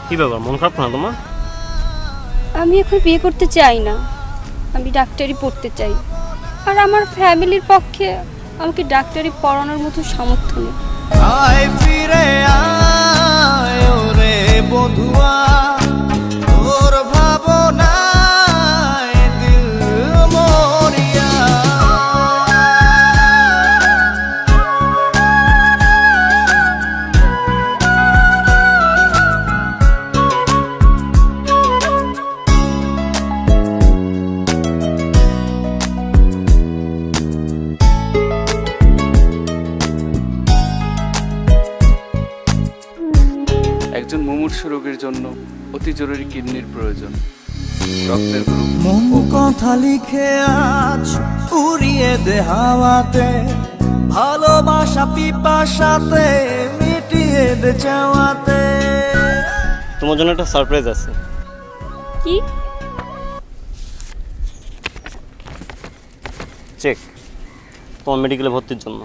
কি ব্যাপার, মন খারাপ না তোমার? আমি এখন বিয়ে করতে চাই না, আমি ডাক্তারি পড়তে চাই। আর আমার ফ্যামিলির পক্ষে আমাকে ডাক্তারি পড়ানোর মতো সামর্থ্য নেই। আয় ফিরে আয় ওরে বধুয়া, তোর ভাবনায় দিল মরিয়া। একজন মুমূর্ষু রোগীর জন্য অতি জরুরি কিডনির প্রয়োজন। রক্তের গ্রুপ মন কথা লিখে আজ উড়িয়ে দে হাওয়াতে, ভালোবাসা পিপাসাতে মিটিয়ে দে চাওয়াতে। তোমার জন্য একটা সারপ্রাইজ আছে। কি? চেক তোমার মেডিকেলে ভর্তির জন্য।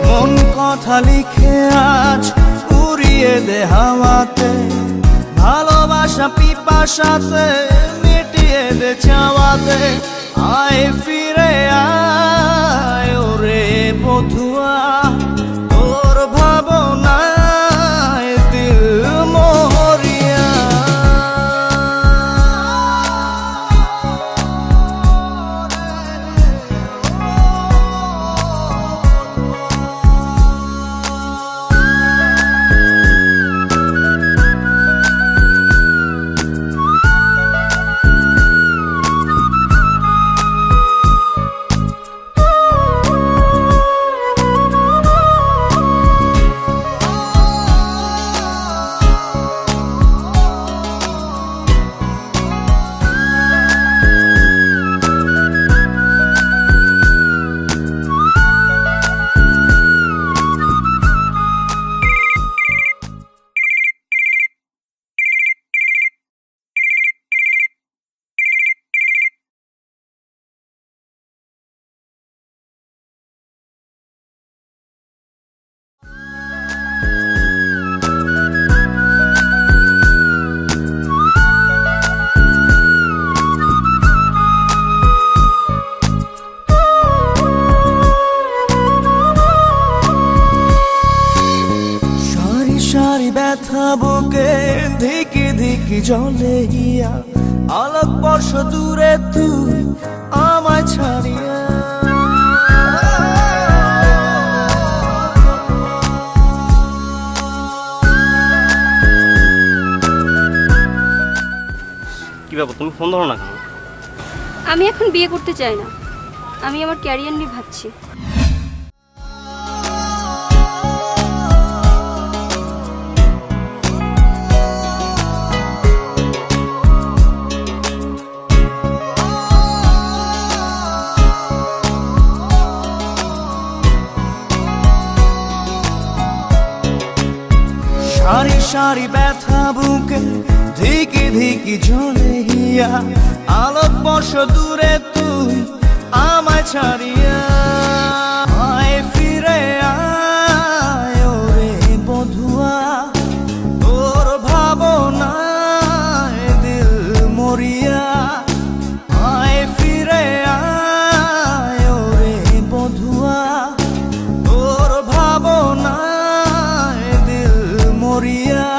মন কথা লিখে আজ উড়িয়ে দে হাওয়াতে, ভালোবাসা পিপাসাতে মিটিয়ে দে চাওয়াতে। আয় ফিরে আয় ওরে বধুয়া, তোর ভাবনায় দিল মরিয়া। ব্যথা বুকে ধিকি ধিকি জলে হিয়া, আলোক বর্ষ দূরে তুই আমায় ছাড়িয়া। কি ব্যাপার, তুমি ফোন ধরো না কেন? আমি এখন বিয়ে করতে চাই না, আমি আমার ক্যারিয়ার নিয়ে ভাবছি। সারি সারি ব্যথা বুকে ধিকি ধিকি জলে হিয়া, আলোক বর্ষ দূরে তুই আমায় ছাড়িয়া। আয় ফিরে আয় ওরে বধুয়া, তোর ভাবনায় দিল মরিয়া। আয় ফিরে আয় ওরে বধুয়া, তোর ভাবনায় দিল মরিয়া।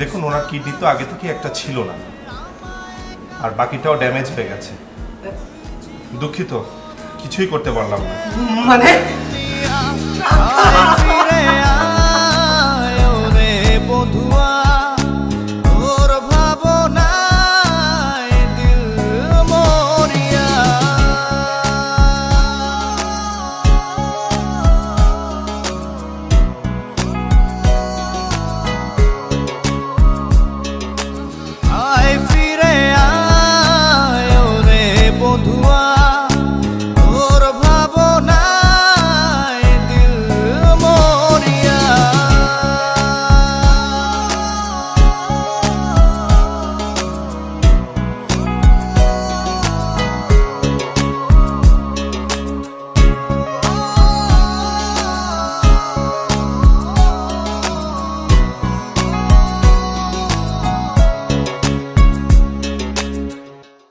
দেখুন ওনার কিডনি তো আগে থেকে একটা ছিল না, আর বাকিটাও ড্যামেজ হয়ে গেছে। দুঃখিত, কিছুই করতে পারলাম না। মানে